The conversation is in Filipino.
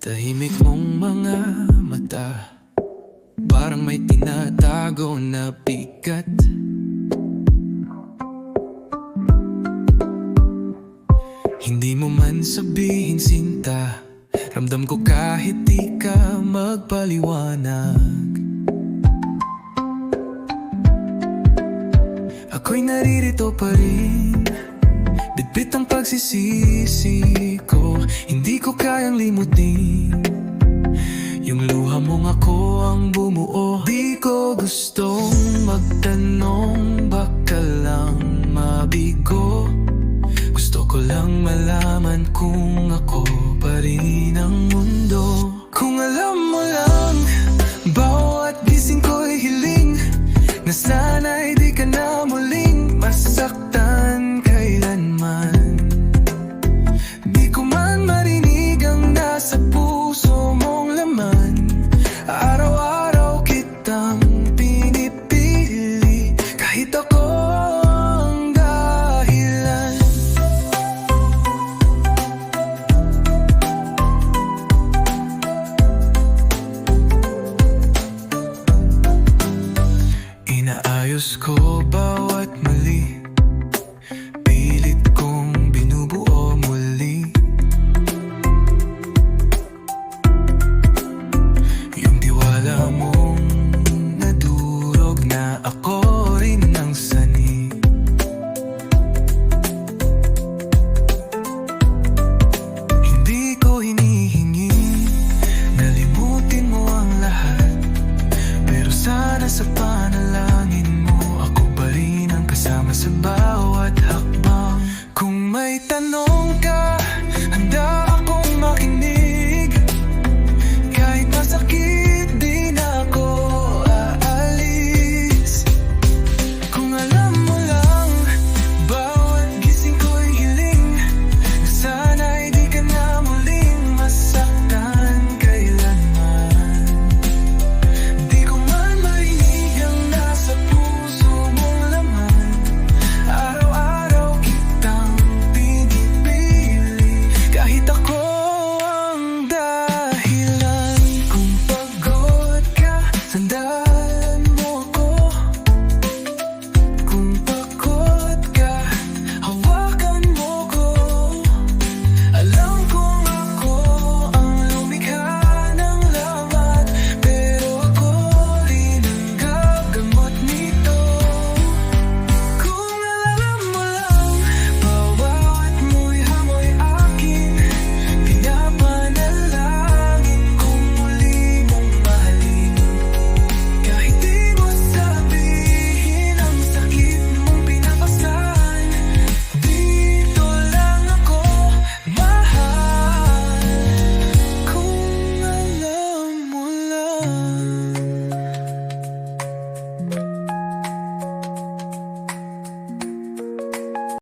Tahimik mong mga mata, parang may tinatago na bigat. Hindi mo man sabihin sinta, ramdam ko kahit di ka magpaliwanag. Ako'y naririto pa rin, bitbit ang pagsisisi ko. Hindi ko kayang limutin yung luha mong ako ang bumuo. Di ko gustong magtanong, baka lang mabigo. Gusto ko lang malaman kung ako pa rin.